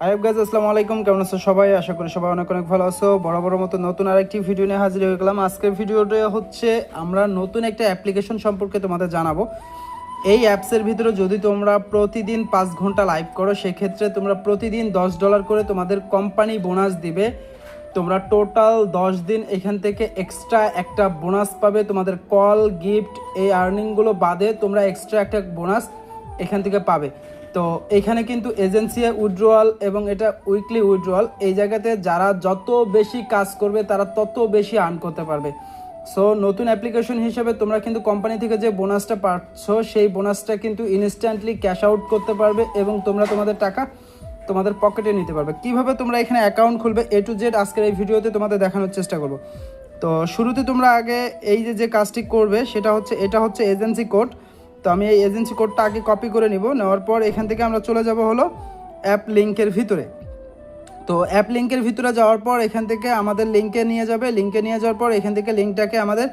আয়ব guys আসসালামু আলাইকুম, কেমন আছো সবাই? আশা করি সবাই অনেক অনেক ভালো আছো। বরাবর মতো নতুন আরেকটি ভিডিও নিয়ে হাজির হয়ে গেলাম। আজকের ভিডিওটা হচ্ছে আমরা নতুন একটা অ্যাপ্লিকেশন সম্পর্কে তোমাদের জানাবো। এই অ্যাপসের ভিতরে যদি তোমরা প্রতিদিন 5 ঘন্টা লাইভ করো, সেক্ষেত্রে তোমরা প্রতিদিন $10 করে তোমাদের কোম্পানি বোনাস দিবে। তোমরা টোটাল 10 দিন এখান থেকে এক্সট্রা একটা বোনাস পাবে। তোমাদের কল, গিফট, এই আর্নিংগুলো বাদে তোমরা এক্সট্রা একটা বোনাস এখান থেকে পাবে। তো এখানে কিন্তু এজেন্সি উইথড্রয়াল এবং এটা উইকলি উইথড্রয়াল, এই জায়গাতে যারা যত বেশি কাজ করবে তারা তত বেশি আর্ন করতে পারবে। সো নতুন অ্যাপ্লিকেশন হিসেবে তোমরা কিন্তু কোম্পানি থেকে যে বোনাসটা পাচ্ছ সেই বোনাসটা কিন্তু ইনস্ট্যান্টলি ক্যাশ আউট করতে পারবে এবং তোমরা তোমাদের টাকা তোমাদের পকেটে নিতে পারবে। কিভাবে তোমরা এখানে অ্যাকাউন্ট খুলবে A to Z আজকের এই ভিডিওতে তোমাদের দেখানোর চেষ্টা করব। তো শুরুতে তোমরা আগে এই যে কাজটি করবে সেটা হচ্ছে, এটা হচ্ছে এজেন্সি কোড। তো আমি এই এজেন্সি কোডটা আগে কপি করে নিব। নেওয়ার পর এখান থেকে আমরা চলে যাব হলো অ্যাপ লিঙ্কের ভিতরে। তো অ্যাপ লিঙ্কের ভিতরে যাওয়ার পর এখান থেকে আমাদের লিঙ্কে নিয়ে যাবে। লিঙ্কে নিয়ে যাওয়ার পর এখান থেকে লিঙ্কটাকে আমাদের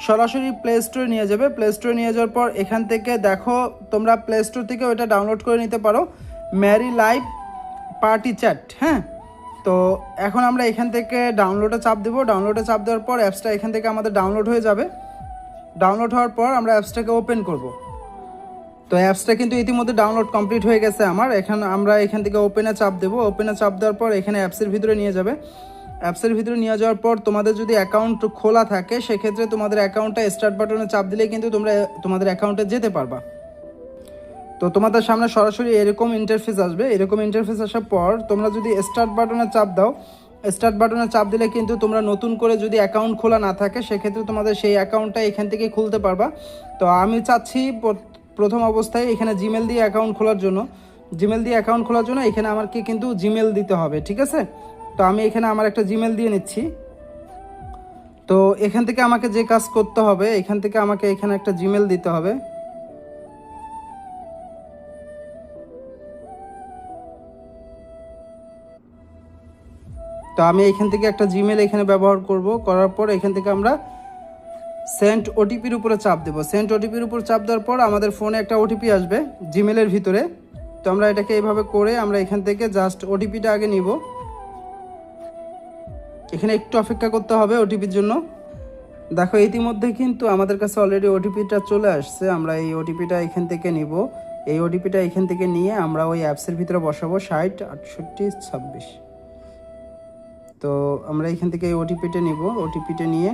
সরাসরি প্লে স্টোরে নিয়ে যাবে। প্লে স্টোরে নিয়ে যাওয়ার পর এখান থেকে দেখো তোমরা প্লে স্টোর থেকে ওটা ডাউনলোড করে নিতে পারো, ম্যারি লাইভ পার্টি চ্যাট। হ্যাঁ, তো এখন আমরা এখান থেকে ডাউনলোডে চাপ দেবো। ডাউনলোডে চাপ দেওয়ার পর অ্যাপসটা এখান থেকে আমাদের ডাউনলোড হয়ে যাবে। ডাউনলোড হওয়ার পর আমরা অ্যাপসটাকে ওপেন করব। তো অ্যাপসটা কিন্তু ইতিমধ্যে ডাউনলোড কমপ্লিট হয়ে গেছে আমার। আমরা এখান থেকে ওপেনে চাপ দেবো। ওপেনে চাপ দেওয়ার পর এখানে অ্যাপসের ভিতরে নিয়ে যাবে। অ্যাপসের ভিতরে নিয়ে যাওয়ার পর তোমাদের যদি অ্যাকাউন্ট খোলা থাকে সেক্ষেত্রে তোমাদের অ্যাকাউন্টটা স্টার্ট বাটনে চাপ দিলে কিন্তু তোমরা তোমাদের অ্যাকাউন্টে যেতে পারবা। তো তোমাদের সামনে সরাসরি এরকম ইন্টারফেস আসবে। এরকম ইন্টারফেস আসার পর তোমরা যদি স্টার্ট বাটনে চাপ দাও, স্টার্ট বাটনে চাপ দিলে কিন্তু তোমরা নতুন করে যদি অ্যাকাউন্ট খোলা না থাকে সেক্ষেত্রে তোমাদের সেই অ্যাকাউন্টটা এখান থেকে খুলতে পারবা। তো আমি চাচ্ছি প্রথম অবস্থায় এখানে জিমেল দিয়ে অ্যাকাউন্ট খোলার জন্য, এখানে আমাকে কিন্তু জিমেল দিতে হবে। ঠিক আছে, তো আমি এখানে আমার একটা জিমেল দিয়ে নিচ্ছি। তো এখান থেকে আমাকে যে কাজ করতে হবে, এখান থেকে আমাকে এখানে একটা জিমেল দিতে হবে। তো আমি এখান থেকে একটা জিমেল এখানে ব্যবহার করার পর এখান থেকে আমরা সেন্ড ওটিপির উপরে চাপ দেবো। সেন্ড ওটিপির উপর চাপ দেওয়ার পর আমাদের ফোনে একটা ওটিপি আসবে জিমেলের ভিতরে। তো আমরা এটাকে এইভাবে করে আমরা এখান থেকে জাস্ট ওটিপিটা আগে নিব। এখানে একটু অপেক্ষা করতে হবে ওটিপির জন্য। দেখো ইতিমধ্যে কিন্তু আমাদের কাছে অলরেডি ওটিপিটা চলে আসছে। আমরা এই ওটিপিটা এখান থেকে নিব। এই ওটিপিটা এখান থেকে নিয়ে আমরা ওই অ্যাপসের ভিতরে বসাবো 60 68 26। তো আমরা এখান থেকে এই ওটিপিটা নিব। ওটিপিটা নিয়ে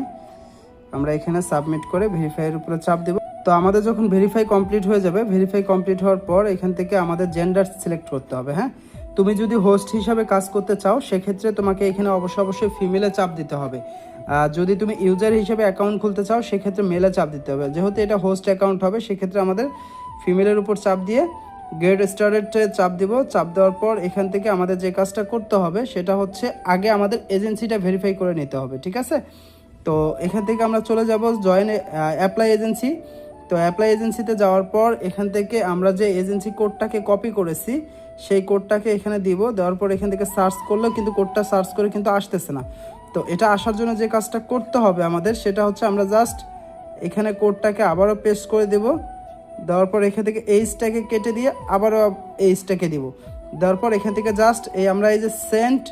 আমরা এখানে সাবমিট করে ভেরিফাইয়ের উপরে চাপ দেব। তো আমাদের যখন ভেরিফাই কমপ্লিট হয়ে যাবে, ভেরিফাই কমপ্লিট হওয়ার পর এখান থেকে আমাদের জেন্ডার সিলেক্ট করতে হবে। হ্যাঁ, তুমি যদি হোস্ট হিসাবে কাজ করতে চাও সেক্ষেত্রে তোমাকে এখানে অবশ্যই ফিমেলে চাপ দিতে হবে। যদি তুমি ইউজার হিসেবে অ্যাকাউন্ট খুলতে চাও সেক্ষেত্রে মেলে চাপ দিতে হবে। যেহেতু এটা হোস্ট অ্যাকাউন্ট হবে সেক্ষেত্রে আমাদের ফিমেলের উপর চাপ দিয়ে গেট স্টার্টেড চাপ দিব। চাপ দেওয়ার পর এখান থেকে আমাদের যে কাজটা করতে হবে সেটা হচ্ছে আগে আমাদের এজেন্সিটা ভেরিফাই করে নিতে হবে। ঠিক আছে, তো এখান থেকে আমরা চলে যাব জয়েন অ্যাপ্লাই এজেন্সি। তো অ্যাপ্লাই এজেন্সিতে যাওয়ার পর এখান থেকে আমরা যে এজেন্সি কোডটাকে কপি করেছি সেই কোডটাকে এখানে দিব। দেওয়ার পর এখান থেকে সার্চ করলেও কিন্তু কোডটা সার্চ করে কিন্তু আসতেছে না। তো এটা আসার জন্য যে কাজটা করতে হবে আমাদের সেটা হচ্ছে আমরা জাস্ট এখানে কোডটাকে আবারও পেস্ট করে দেব। দেওয়ার পর এখান থেকে এইচটাকে কেটে দিয়ে আবারও এইচটাকে দিব। দেওয়ার পর এখান থেকে জাস্ট আমরা এই যে সেন্ড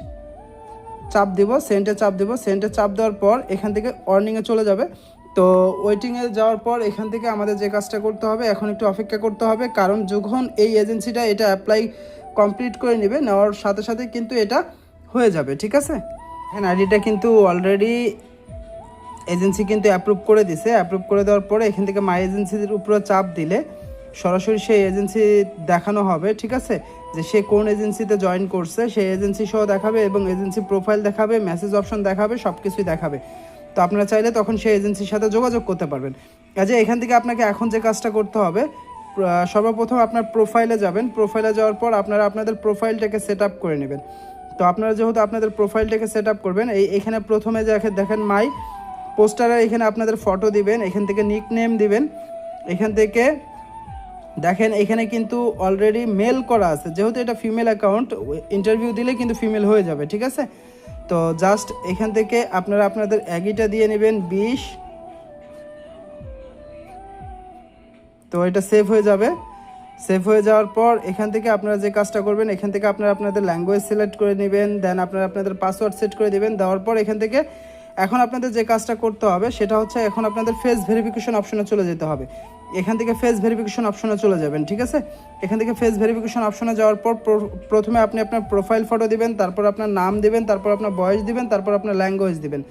চাপ দিব, সেন্টে চাপ দেবো। সেন্টে চাপ দেওয়ার পর এখান থেকে অর্নিংয়ে চলে যাবে। তো ওয়েটিংয়ে যাওয়ার পর এখান থেকে আমাদের যে কাজটা করতে হবে, এখন একটু অপেক্ষা করতে হবে, কারণ যখন এই এজেন্সিটা এটা অ্যাপ্লাই কমপ্লিট করে নেবে, নেওয়ার সাথে সাথে কিন্তু এটা হয়ে যাবে। ঠিক আছে, হ্যাঁ, আইডিটা কিন্তু অলরেডি এজেন্সি কিন্তু অ্যাপ্রুভ করে দিছে। অ্যাপ্রুভ করে দেওয়ার পরে এখান থেকে মাই এজেন্সির উপরে চাপ দিলে সরাসরি সেই এজেন্সি দেখানো হবে। ঠিক আছে, যে সে কোন এজেন্সিতে জয়েন করছে সেই এজেন্সি সহ দেখাবে এবং এজেন্সি প্রোফাইল দেখাবে, মেসেজ অপশন দেখাবে, সব কিছুই দেখাবে। তো আপনারা চাইলে তখন সেই এজেন্সির সাথে যোগাযোগ করতে পারবেন। কাজে এখান থেকে আপনাকে এখন যে কাজটা করতে হবে, সর্বপ্রথম আপনার প্রোফাইলে যাবেন। প্রোফাইলে যাওয়ার পর আপনারা আপনাদের প্রোফাইলটাকে সেট আপ করে নেবেন। তো আপনারা যেহেতু আপনাদের প্রোফাইলটাকে সেট আপ করবেন, এখানে প্রথমে দেখেন মাই পোস্টারে এখানে আপনাদের ফটো দিবেন, এখান থেকে নিক নেম দিবেন। এখান থেকে দেখেন এখানে কিন্তু অলরেডি মেল করা আছে, যেহেতু এটা ফিমেল অ্যাকাউন্ট, ইন্টারভিউ দিলে কিন্তু ফিমেল হয়ে যাবে। ঠিক আছে, তো জাস্ট এখান থেকে আপনারা আপনাদের অ্যাগিটা দিয়ে নেবেন 20। তো এটা সেভ হয়ে যাবে। সেভ হয়ে যাওয়ার পর এখান থেকে আপনারা যে কাজটা করবেন, এখান থেকে আপনারা আপনাদের ল্যাঙ্গুয়েজ সিলেক্ট করে নেবেন, দেন আপনারা আপনাদের পাসওয়ার্ড সেট করে দেবেন। দেওয়ার পর এখান থেকে এখন আপনাদের যে কাজটা করতে হবে সেটা হচ্ছে এখন আপনাদের ফেস ভেরিফিকেশন অপশনে চলে যেতে হবে। এখান থেকে ফেস ভেরিফিকেশন অপশনে চলে যাবেন, ঠিক আছে। এখান থেকে ফেস ভেরিফিকেশন অপশনে যাওয়ার পর প্রথমে আপনি আপনার প্রোফাইল ফটো দিবেন, তারপর আপনার নাম দিবেন, তারপর আপনার বয়স দিবেন, তারপর আপনার ল্যাঙ্গুয়েজ দিবেন।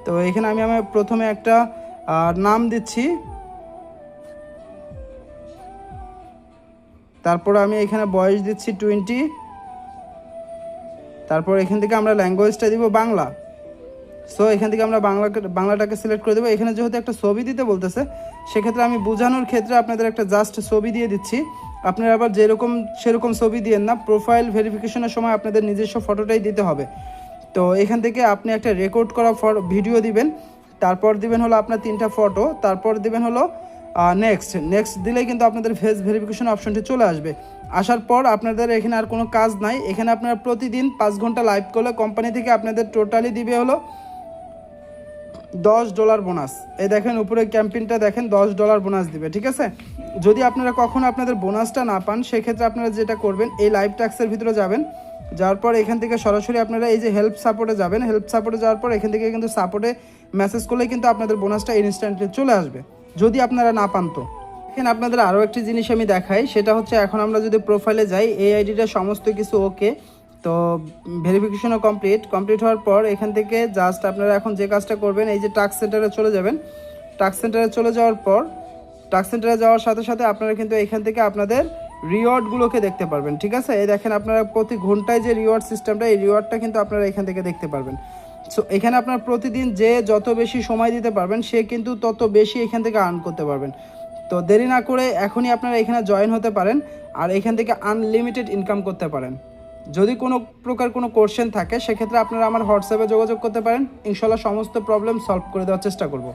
তো এখানে আমি প্রথমে একটা নাম দিচ্ছি, তারপর আমি এখানে বয়স দিচ্ছি 20, তারপর এখান থেকে আমরা ল্যাঙ্গুয়েজটা দিব বাংলা। সো এখান থেকে আমরা বাংলাটাকে সিলেক্ট করে দেবো। এখানে যেহেতু একটা ছবি দিতে বলতেছে, সেক্ষেত্রে আমি বোঝানোর ক্ষেত্রে আপনাদের একটা জাস্ট ছবি দিয়ে দিচ্ছি। আপনারা আবার সেরকম ছবি দিয়েন না, প্রোফাইল ভেরিফিকেশনের সময় আপনাদের নিজস্ব ফটোটাই দিতে হবে। তো এখান থেকে আপনি একটা রেকর্ড করা ভিডিও দিবেন, তারপর দিবেন হলো আপনার 3টা ফটো, তারপর দিবেন হলো নেক্সট দিলেই কিন্তু আপনাদের ফেস ভেরিফিকেশন অপশনটি চলে আসবে। আসার পর আপনাদের এখানে আর কোনো কাজ নাই। এখানে আপনারা প্রতিদিন 5 ঘন্টা লাইভ করলে কোম্পানি থেকে আপনাদের টোটালি দিবে হলো $10 বোনাস। এই দেখেন উপরে ক্যাম্পেইনটা দেখেন, $10 বোনাস দিবে, ঠিক আছে। যদি আপনারা কখনো আপনাদের বোনাসটা না পান, সেক্ষেত্রে আপনারা যেটা করবেন, এই লাইভ ট্যাক্সের ভিতরে যাবেন, যাওয়ার পর এখান থেকে সরাসরি আপনারা এই যে হেল্প সাপোর্টে যাবেন। হেল্প সাপোর্টে যাওয়ার পর এখান থেকে কিন্তু সাপোর্টে মেসেজ করলেই কিন্তু আপনাদের বোনাসটা ইনস্ট্যান্টলি চলে আসবে, যদি আপনারা না পান। তো এখানে আপনাদের আরও একটি জিনিস আমি দেখাই, সেটা হচ্ছে এখন আমরা যদি প্রোফাইলে যাই, এই আইডিটা সমস্ত কিছু ওকে। তো ভেরিফিকেশনও কমপ্লিট হওয়ার পর এখান থেকে জাস্ট আপনারা এখন যে কাজটা করবেন, এই যে টাস্ক সেন্টারে চলে যাবেন। টাস্ক সেন্টারে চলে যাওয়ার পর টাস্ক সেন্টারে যাওয়ার সাথে সাথে আপনারা কিন্তু এখান থেকে আপনাদের রিওয়ার্ডগুলোকে দেখতে পারবেন, ঠিক আছে। এই দেখেন আপনারা প্রতি ঘন্টায় যে রিওয়ার্ড সিস্টেমটা, এই রিওয়ার্ডটা কিন্তু আপনারা এখান থেকে দেখতে পারবেন। সো এখানে আপনার প্রতিদিন যে যত বেশি সময় দিতে পারবেন, সে কিন্তু তত বেশি এখান থেকে আর্ন করতে পারবেন। তো দেরি না করে এখনই আপনারা এখানে জয়েন হতে পারেন, আর এখান থেকে আনলিমিটেড ইনকাম করতে পারেন। যদি কোনো প্রকার কোনো কোশ্চেন থাকে, সেক্ষেত্রে আপনারা আমার হোয়াটসঅ্যাপে যোগাযোগ করতে পারেন। ইনশাল্লাহ সমস্ত প্রবলেম সলভ করে দেওয়ার চেষ্টা করব।